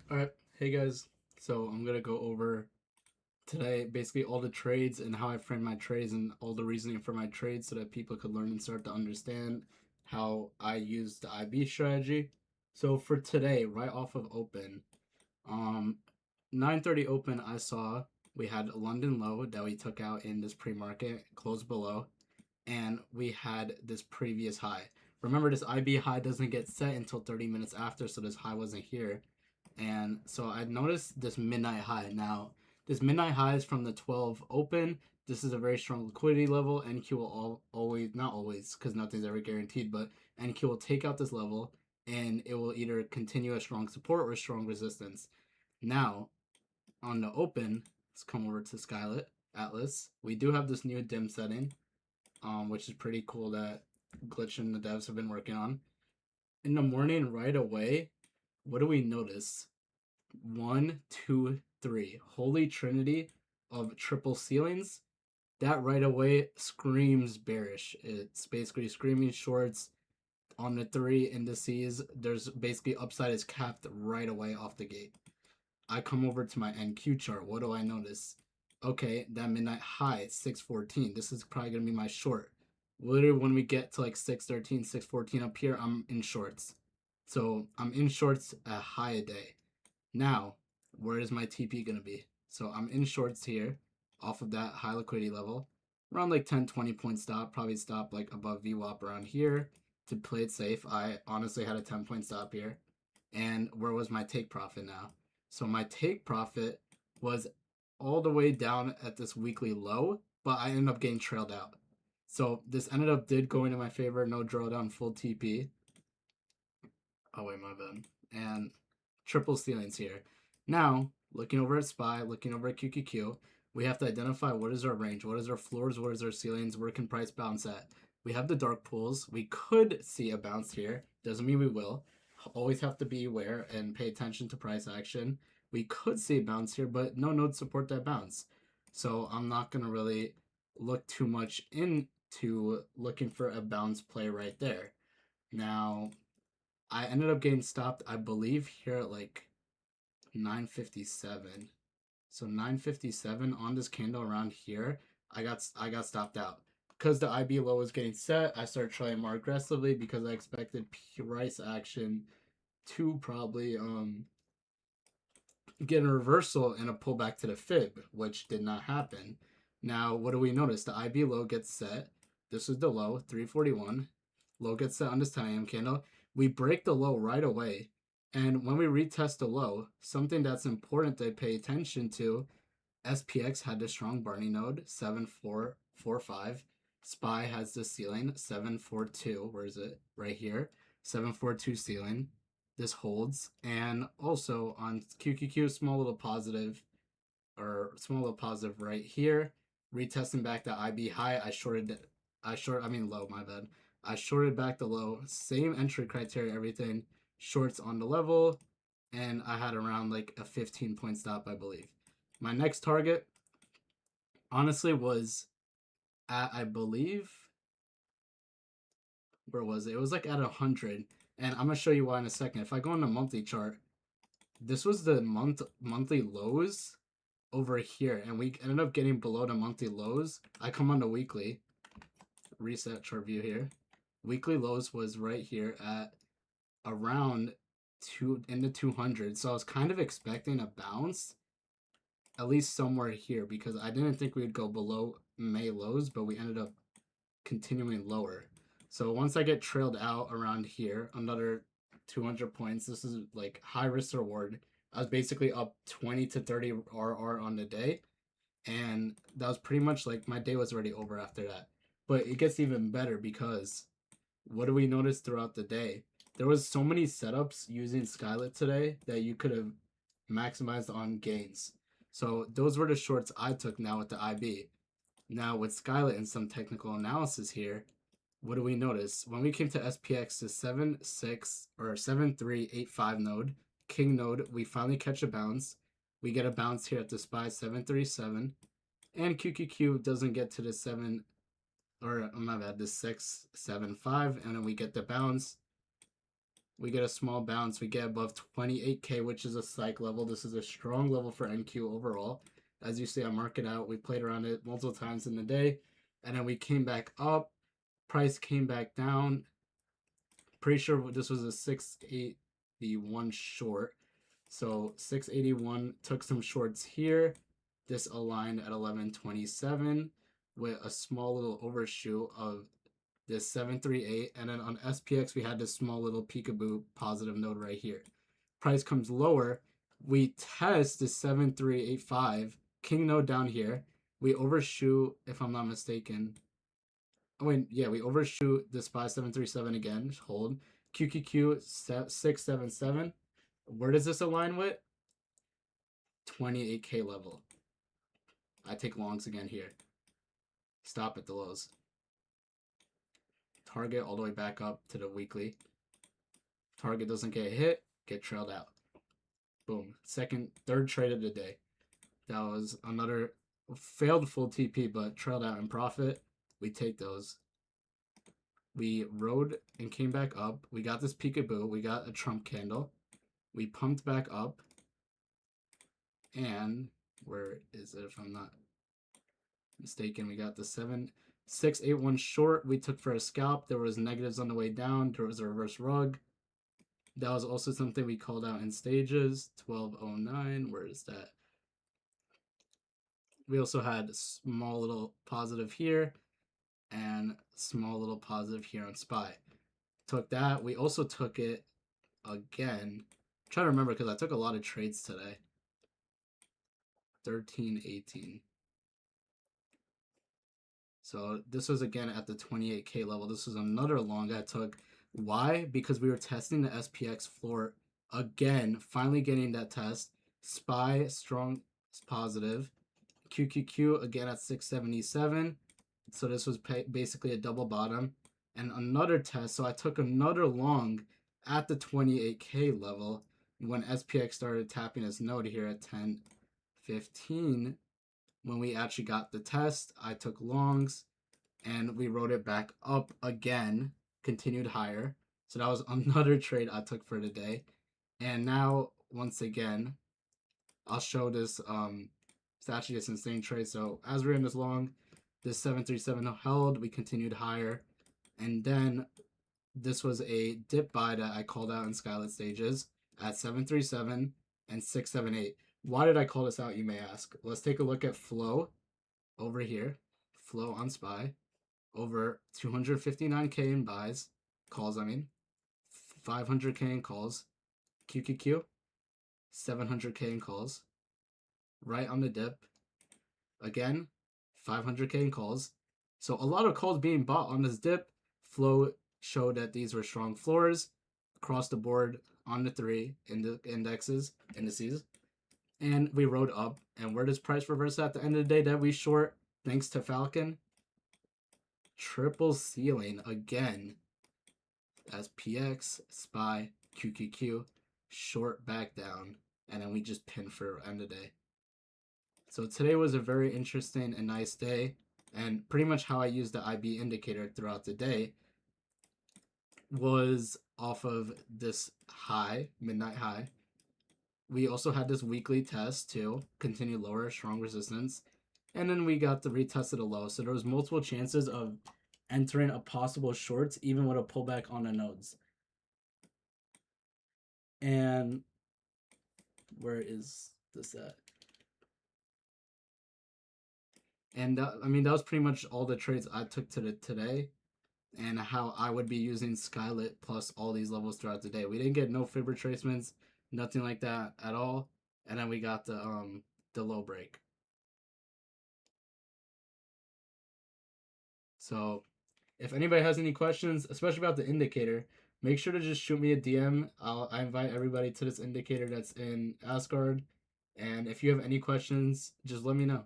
Alright, hey guys. So I'm gonna go over today basically all the trades and how I frame my trades and all the reasoning for my trades so that people could learn and start to understand how I use the IB strategy. So for today, right off of open, um 9:30 open I saw we had a London low that we took out in this pre-market, closed below, and we had this previous high. Remember, this IB high doesn't get set until 30 minutes after, so this high wasn't here. And so I noticed this midnight high. Now, this midnight high is from the 12 open. This is a very strong liquidity level. NQ will always, not always, because nothing's ever guaranteed, but NQ will take out this level and it will either continue a strong support or a strong resistance. Now, on the open, let's come over to Skylit Atlas. We do have this new dim setting, which is pretty cool that Glitch and the devs have been working on. In the morning, right away, what do we notice? One, two, three. Holy Trinity of triple ceilings. That right away screams bearish. It's basically screaming shorts on the three indices. There's basically upside is capped right away off the gate. I come over to my NQ chart. What do I notice? Okay, that midnight high, 614. This is probably going to be my short. Literally, when we get to like 613, 614 up here, I'm in shorts. So I'm in shorts a high a day. Now, where is my TP going to be? So I'm in shorts here off of that high liquidity level. Around like 10, 20 point stop. Probably stop like above VWAP around here to play it safe. I honestly had a 10-point stop here. And where was my take profit now? So my take profit was all the way down at this weekly low, but I ended up getting trailed out. So this ended up did go into my favor. No drawdown, full TP. Oh wait, my bad. And triple ceilings here. Now, looking over at SPY, looking over at QQQ, we have to identify what is our range, what is our floors, what is our ceilings, where can price bounce at. We have the dark pools. We could see a bounce here. Doesn't mean we will. Always have to be aware and pay attention to price action. We could see a bounce here, but no nodes support that bounce. So I'm not going to really look too much into looking for a bounce play right there. Now, I ended up getting stopped, I believe, here at like 9:57. So 9:57 on this candle around here, I got stopped out because the IB low was getting set. I started trying more aggressively because I expected price action to probably get a reversal and a pullback to the fib, which did not happen. Now, what do we notice? The IB low gets set. This is the low, 341. Low gets set on this 10 a.m. candle. We break the low right away. And when we retest the low, something that's important to pay attention to, SPX had the strong Barney node, 7445. SPY has the ceiling, 742. Where is it? Right here. 742 ceiling. This holds. And also on QQQ, small little positive right here. Retesting back the IB high. Low, my bad. I shorted back the low. Same entry criteria, everything. Shorts on the level. And I had around like a 15-point stop, I believe. My next target, honestly, was at, I believe, where was it? It was like at 100. And I'm going to show you why in a second. If I go on the monthly chart, this was the monthly lows over here. And we ended up getting below the monthly lows. I come on the weekly. Reset chart view here. Weekly lows was right here at around in the 200. So I was kind of expecting a bounce at least somewhere here because I didn't think we would go below May lows, but we ended up continuing lower. So once I get trailed out around here, another 200 points. This is like high risk reward. I was basically up 20 to 30 RR on the day. And that was pretty much like my day was already over after that. But it gets even better because what do we notice throughout the day? There was so many setups using Skylet today that you could have maximized on gains. So those were the shorts I took now with the IB. Now with Skylet and some technical analysis here, what do we notice? When we came to SPX to 7.6 or 7.385 node, king node, we finally catch a bounce. We get a bounce here at the SPY 737. And QQQ doesn't get to the 7, or my bad, the 675, and then we get the bounce. We get a small bounce. We get above 28k, which is a psych level. This is a strong level for NQ overall. As you see, I mark it out. We played around it multiple times in the day. And then we came back up. Price came back down. Pretty sure this was a 681 short. So 681 took some shorts here. This aligned at 1127 with a small little overshoot of this 738. And then on SPX, we had this small little peekaboo positive node right here. Price comes lower. We test the 7385 king node down here. We overshoot, if I'm not mistaken. Oh, wait, yeah, we overshoot the SPY 737 again. Hold. QQQ 677. Where does this align with? 28k level. I take longs again here. Stop at the lows. Target all the way back up to the weekly. Target doesn't get hit, get trailed out. Boom. Third trade of the day. That was another failed full TP, but trailed out in profit. We take those. We rode and came back up. We got this peekaboo. We got a Trump candle. We pumped back up. And where is it if I'm not mistaken? We got the 681 short we took for a scalp. There was negatives on the way down. There was a reverse rug. That was also something we called out in stages. 1209. Where is that? We also had a small little positive here and small little positive here on SPY. Took that. We also took it again. I'm trying to remember because I took a lot of trades today. 1318. So this was again at the 28k level. This was another long I took. Why? Because we were testing the SPX floor again, finally getting that test. SPY strong positive. QQQ again at 677. So this was basically a double bottom. And another test. So I took another long at the 28k level when SPX started tapping its node here at 10:15. When we actually got the test, I took longs and we rode it back up again, continued higher. So that was another trade I took for the day. And now, once again, I'll show this. It's actually this insane trade. So as we're in this long, this 737 held, we continued higher. And then this was a dip buy that I called out in Skylet stages at 737 and 678. Why did I call this out, you may ask? Let's take a look at flow over here. Flow on SPY. Over 259k in buys. Calls, I mean. 500k in calls. QQQ. 700k in calls. Right on the dip. Again, 500k in calls. So a lot of calls being bought on this dip. Flow showed that these were strong floors across the board on the three indices. And we rode up. And where does price reverse at the end of the day that we short? Thanks to Falcon. Triple ceiling again. As PX, SPY, QQQ, short back down. And then we just pin for end of day. So today was a very interesting and nice day. And pretty much how I used the IB indicator throughout the day was off of this high, midnight high. We also had this weekly test too, continue lower, strong resistance. And then we got the retest of the low. So there was multiple chances of entering a possible shorts, even with a pullback on the nodes. And where is this at? And that was pretty much all the trades I took today and how I would be using Skylit plus all these levels throughout the day. We didn't get no fib retracements, nothing like that at all. And then we got the low break. So if anybody has any questions, especially about the indicator, make sure to just shoot me a DM. I invite everybody to this indicator that's in Asgard. And if you have any questions, just let me know.